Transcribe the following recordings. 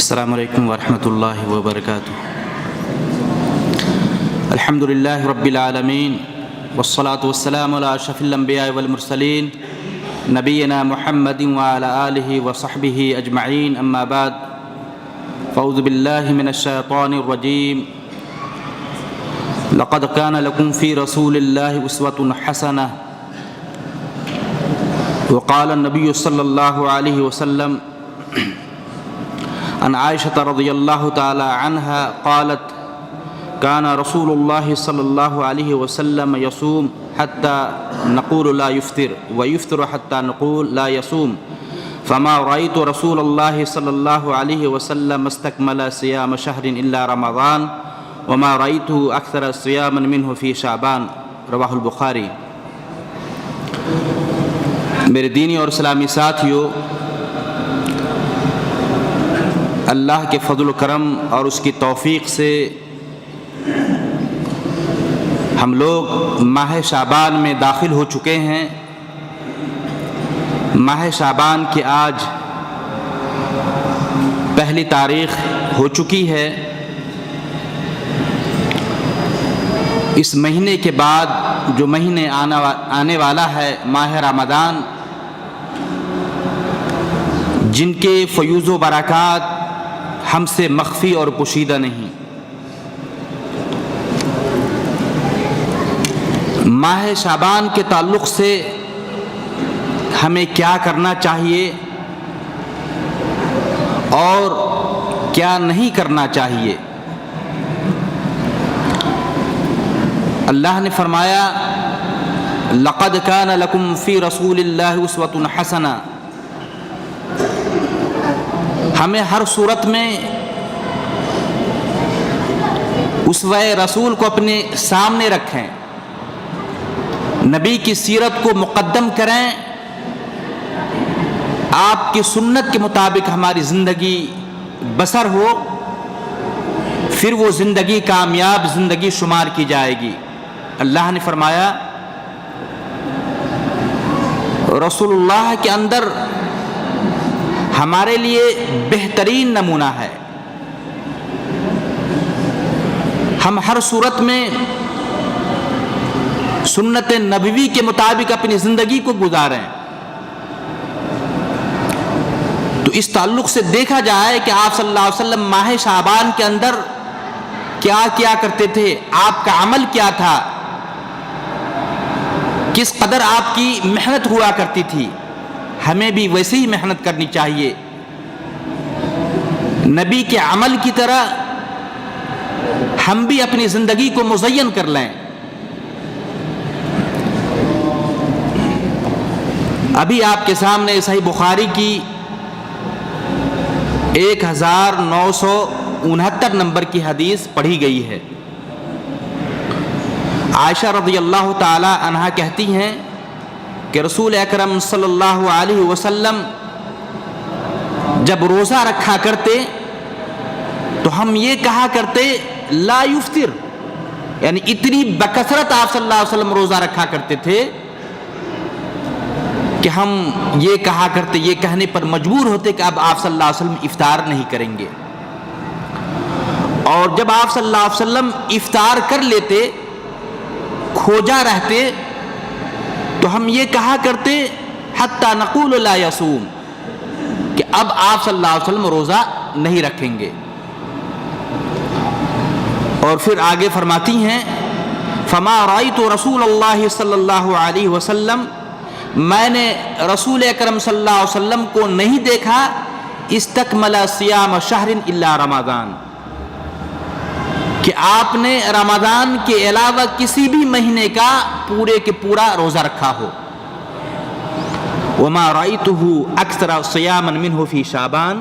السلام علیکم ورحمۃ اللہ وبرکاتہ۔ الحمد للہ رب العالمین والصلاة والسلام علی اشرف الانبیاء والمرسلین نبینا محمد وعلی آلہ وصحبہ اجمعین، اما بعد فاعوذ باللہ من الشیطان الرجیم۔ لقد کان لکم فی رسول اللہ اسوۃ حسنہ، وقال النبی صلی اللہ علیہ وسلم عن عائشة رضی اللہ تعالی عنہا قالت كان رسول الله صلی اللہ علیہ وسلم يصوم حتى نقول لا يفطر ويفطر حتى نقول لا يصوم، فما رأيت رسول الله صلی اللہ علیہ وسلم استكمل صيام شهر إلا رمضان وما رأيته أكثر صياما منه في شعبان، رواہ البخاری۔ میرے دینی اور اسلامی ساتھیو، اللہ کے فضل و کرم اور اس کی توفیق سے ہم لوگ ماہ شعبان میں داخل ہو چکے ہیں۔ ماہ شعبان کی آج پہلی تاریخ ہو چکی ہے۔ اس مہینے کے بعد جو مہینے آنے والا ہے ماہ رمضان، جن کے فیوز و برکات ہم سے مخفی اور پوشیدہ نہیں۔ ماہ شعبان کے تعلق سے ہمیں کیا کرنا چاہیے اور کیا نہیں کرنا چاہیے؟ اللہ نے فرمایا لقد کان لکم فی رسول اللہ اسوۃ حسنہ۔ ہمیں ہر صورت میں اسوہ رسول کو اپنے سامنے رکھیں، نبی کی سیرت کو مقدم کریں، آپ کی سنت کے مطابق ہماری زندگی بسر ہو، پھر وہ زندگی کامیاب زندگی شمار کی جائے گی۔ اللہ نے فرمایا رسول اللہ کے اندر ہمارے لیے بہترین نمونہ ہے۔ ہم ہر صورت میں سنت نبوی کے مطابق اپنی زندگی کو گزاریں۔ تو اس تعلق سے دیکھا جائے کہ آپ صلی اللہ علیہ وسلم ماہ شعبان کے اندر کیا کیا کرتے تھے، آپ کا عمل کیا تھا، کس قدر آپ کی محنت ہوا کرتی تھی۔ ہمیں بھی ویسے ہی محنت کرنی چاہیے، نبی کے عمل کی طرح ہم بھی اپنی زندگی کو مزین کر لیں۔ ابھی آپ کے سامنے صحیح بخاری کی 1969 نمبر کی حدیث پڑھی گئی ہے۔ عائشہ رضی اللہ تعالی عنہا کہتی ہیں کہ رسول اکرم صلی اللہ علیہ وسلم جب روزہ رکھا کرتے تو ہم یہ کہا کرتے لا یفطر، یعنی اتنی بکثرت آپ صلی اللہ علیہ وسلم روزہ رکھا کرتے تھے کہ ہم یہ کہا کرتے، یہ کہنے پر مجبور ہوتے کہ اب آپ صلی اللہ علیہ وسلم افطار نہیں کریں گے۔ اور جب آپ صلی اللہ علیہ وسلم افطار کر لیتے، کھوجا رہتے، تو ہم یہ کہا کرتے حتی نقول لا یصوم، کہ اب آپ صلی اللہ علیہ وسلم روزہ نہیں رکھیں گے۔ اور پھر آگے فرماتی ہیں فما رأیت رسول اللہ صلی اللہ علیہ وسلم، میں نے رسول اکرم صلی اللہ علیہ وسلم کو نہیں دیکھا استکمل صیام شہر الا رمضان، کہ آپ نے رمضان کے علاوہ کسی بھی مہینے کا پورے کے پورا روزہ رکھا ہو۔ وما رأیتہ اکثر صیاما منہ فی شعبان،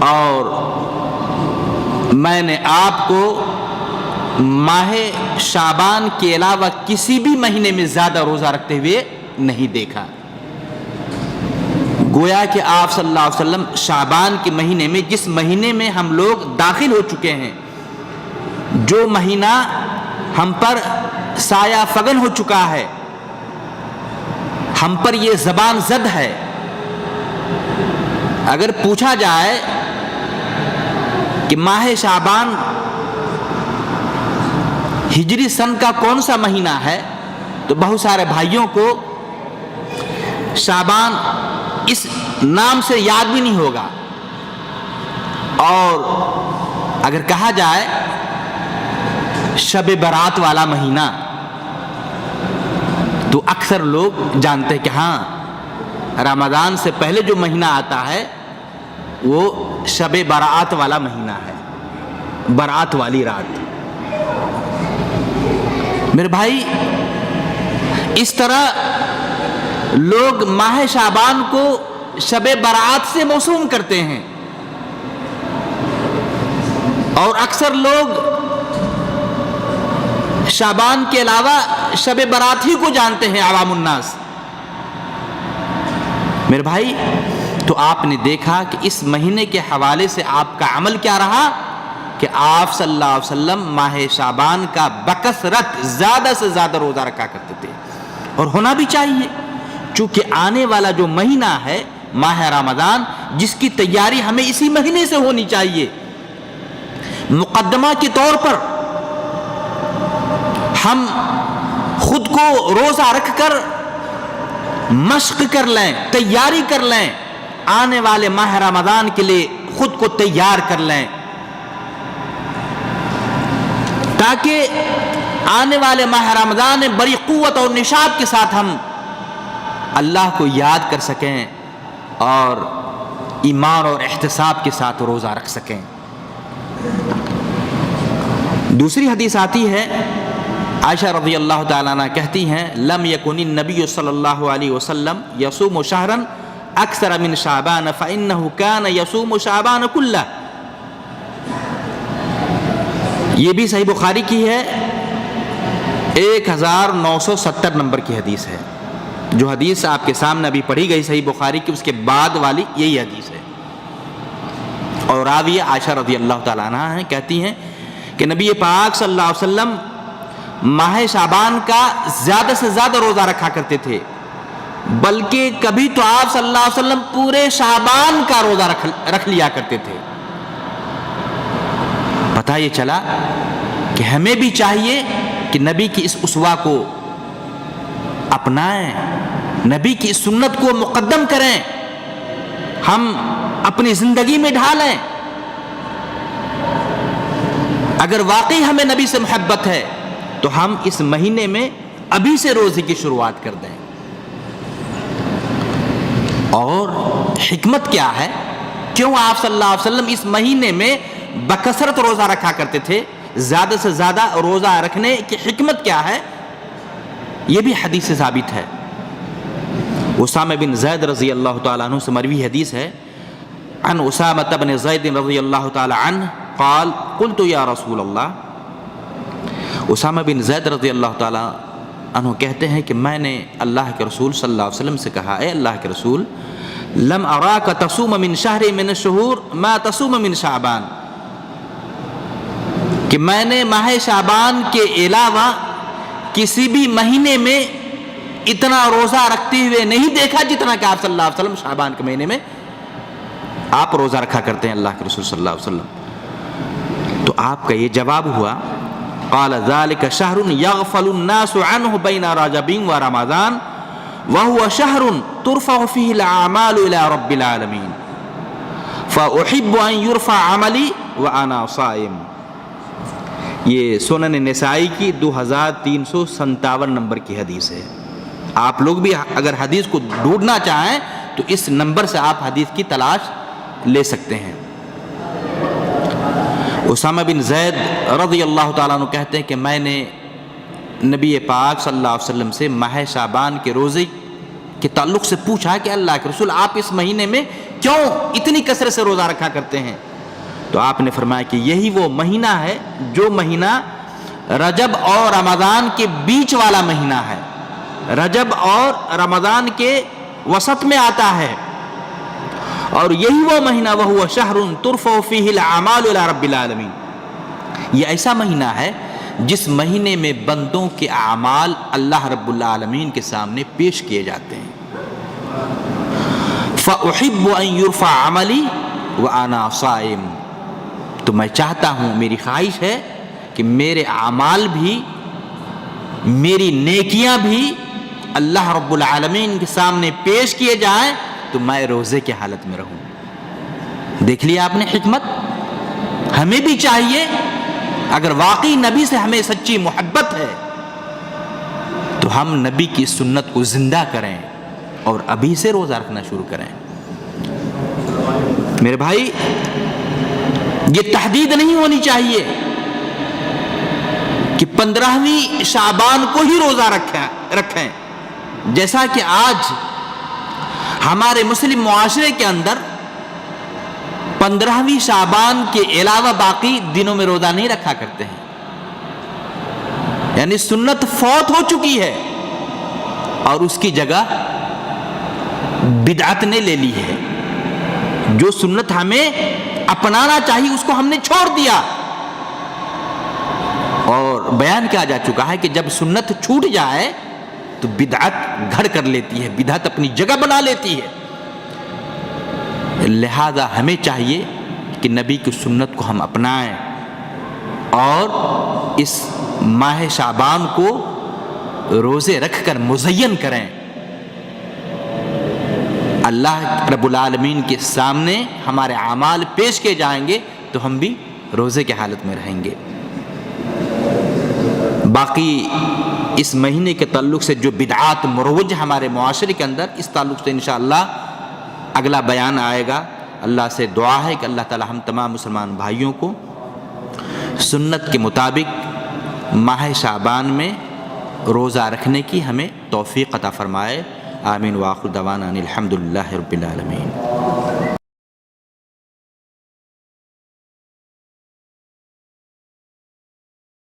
اور میں نے آپ کو ماہ شعبان کے علاوہ کسی بھی مہینے میں زیادہ روزہ رکھتے ہوئے نہیں دیکھا۔ گویا کہ آپ صلی اللہ علیہ وسلم شعبان کے مہینے میں، جس مہینے میں ہم لوگ داخل ہو چکے ہیں، جو مہینہ ہم پر سایہ فگن ہو چکا ہے، ہم پر یہ زبان زد ہے، اگر پوچھا جائے کہ ماہ شعبان ہجری سن کا کون سا مہینہ ہے، تو بہت سارے بھائیوں کو شعبان اس نام سے یاد بھی نہیں ہوگا، اور اگر کہا جائے شب برات والا مہینہ تو اکثر لوگ جانتے ہیں کہ ہاں رمضان سے پہلے جو مہینہ آتا ہے وہ شب برات والا مہینہ ہے، برات والی رات۔ میرے بھائی، اس طرح لوگ ماہ شعبان کو شب برات سے موسوم کرتے ہیں، اور اکثر لوگ شعبان کے علاوہ شب برات ہی کو جانتے ہیں، عوام الناس۔ میرے بھائی، تو آپ نے دیکھا کہ اس مہینے کے حوالے سے آپ کا عمل کیا رہا کہ آپ صلی اللہ علیہ وسلم ماہ شعبان کا بکثرت زیادہ سے زیادہ روزہ رکھا کرتے تھے، اور ہونا بھی چاہیے، چونکہ آنے والا جو مہینہ ہے ماہ رمضان، جس کی تیاری ہمیں اسی مہینے سے ہونی چاہیے۔ مقدمہ کے طور پر ہم خود کو روزہ رکھ کر مشق کر لیں، تیاری کر لیں، آنے والے ماہ رمضان کے لیے خود کو تیار کر لیں، تاکہ آنے والے ماہ رمضان میں بڑی قوت اور نشاط کے ساتھ ہم اللہ کو یاد کر سکیں اور ایمان اور احتساب کے ساتھ روزہ رکھ سکیں۔ دوسری حدیث آتی ہے، عائشہ رضی اللہ تعالیٰ عنہ کہتی ہیں، لم یکن النبی صلی اللہ علیہ وسلم یصوم شہرا اکثر من شعبان فإنه كان یصوم شعبان کلہ۔ یہ بھی صحیح بخاری کی ہے، 1970 نمبر کی حدیث ہے۔ جو حدیث آپ کے سامنے ابھی پڑھی گئی صحیح بخاری کی، اس کے بعد والی یہی حدیث ہے، اور راوی عائشہ رضی اللہ تعالیٰ عنہ ہیں، کہتی ہیں کہ نبی پاک صلی اللہ علیہ وسلم ماہ شعبان کا زیادہ سے زیادہ روزہ رکھا کرتے تھے، بلکہ کبھی تو آپ صلی اللہ علیہ وسلم پورے شعبان کا روزہ رکھ لیا کرتے تھے۔ پتہ یہ چلا کہ ہمیں بھی چاہیے کہ نبی کی اس اسوہ کو اپنائیں، نبی کی اس سنت کو مقدم کریں، ہم اپنی زندگی میں ڈھالیں۔ اگر واقعی ہمیں نبی سے محبت ہے تو ہم اس مہینے میں ابھی سے روزے کی شروعات کر دیں۔ اور حکمت کیا ہے، کیوں آپ صلی اللہ علیہ وسلم اس مہینے میں بکثرت روزہ رکھا کرتے تھے، زیادہ سے زیادہ روزہ رکھنے کی حکمت کیا ہے، یہ بھی حدیث سے ثابت ہے۔ اسامہ بن زید رضی اللہ تعالیٰ عنہ سے مروی حدیث ہے، عن اسامہ بن زید رضی اللہ تعالیٰ عنہ قال قلت یا رسول اللہ۔ اسامہ بن زید رضی اللہ تعالیٰ عنہ کہتے ہیں کہ میں نے اللہ کے رسول صلی اللہ علیہ وسلم سے کہا، اے اللہ کے رسول، لم اراک تصوم من شہر من الشہور ما تصوم من شعبان، کہ میں نے ماہ شعبان کے علاوہ کسی بھی مہینے میں اتنا روزہ رکھتے ہوئے نہیں دیکھا جتنا کہ آپ صلی اللہ علیہ وسلم شعبان کے مہینے میں آپ روزہ رکھا کرتے ہیں اللہ کے رسول صلی اللہ علیہ وسلم۔ تو آپ کا یہ جواب ہوا، قال ذلك شهر يغفل الناس عنه بين رجب ورمضان وهو شهر ترفع فيه الاعمال الى رب العالمين فاحب ان يرفع عملي وانا صائم۔ یہ سنن نسائی کی 2357 نمبر کی حدیث ہے۔ آپ لوگ بھی اگر حدیث کو ڈھونڈنا چاہیں تو اس نمبر سے آپ حدیث کی تلاش لے سکتے ہیں۔ اسامہ بن زید رضی اللہ تعالیٰ عنہ کہتے ہیں کہ میں نے نبی پاک صلی اللہ علیہ وسلم سے ماہ شعبان کے روزے کے تعلق سے پوچھا کہ اللہ کے رسول، آپ اس مہینے میں کیوں اتنی کثرت سے روزہ رکھا کرتے ہیں؟ تو آپ نے فرمایا کہ یہی وہ مہینہ ہے جو مہینہ رجب اور رمضان کے بیچ والا مہینہ ہے، رجب اور رمضان کے وسط میں آتا ہے، اور یہی وہ مہینہ وہو شہر ترفع فیہ الاعمال الی رب العالمین، یہ ایسا مہینہ ہے جس مہینے میں بندوں کے اعمال اللہ رب العالمین کے سامنے پیش کیے جاتے ہیں۔ فَأُحِبُّ أَن يُرْفَعَ عَمَلِي وَأَنَا صَائِمٌ، تو میں چاہتا ہوں، میری خواہش ہے کہ میرے اعمال بھی، میری نیکیاں بھی اللہ رب العالمین کے سامنے پیش کیے جائیں تو میں روزے کی حالت میں رہوں۔ دیکھ لیا آپ نے حکمت؟ ہمیں بھی چاہیے، اگر واقعی نبی سے ہمیں سچی محبت ہے تو ہم نبی کی سنت کو زندہ کریں اور ابھی سے روزہ رکھنا شروع کریں۔ میرے بھائی، یہ تحدید نہیں ہونی چاہیے کہ 15ویں شعبان کو ہی روزہ رکھیں، جیسا کہ آج ہمارے مسلم معاشرے کے اندر 15ویں شعبان کے علاوہ باقی دنوں میں روزہ نہیں رکھا کرتے ہیں، یعنی سنت فوت ہو چکی ہے اور اس کی جگہ بدعت نے لے لی ہے۔ جو سنت ہمیں اپنانا چاہیے اس کو ہم نے چھوڑ دیا، اور بیان کیا جا چکا ہے کہ جب سنت چھوٹ جائے تو بدعت گھر کر لیتی ہے، بدعت اپنی جگہ بنا لیتی ہے۔ لہذا ہمیں چاہیے کہ نبی کی سنت کو ہم اپنائیں اور اس ماہ شعبان کو روزے رکھ کر مزین کریں۔ اللہ رب العالمین کے سامنے ہمارے اعمال پیش کیے جائیں گے تو ہم بھی روزے کی حالت میں رہیں گے۔ باقی اس مہینے کے تعلق سے جو بدعات مروج ہمارے معاشرے کے اندر، اس تعلق سے انشاءاللہ اگلا بیان آئے گا۔ اللہ سے دعا ہے کہ اللہ تعالی ہم تمام مسلمان بھائیوں کو سنت کے مطابق ماہ شعبان میں روزہ رکھنے کی ہمیں توفیق عطا فرمائے۔ آمین۔ وآخر دعوانا ان الحمد للہ رب العالمین۔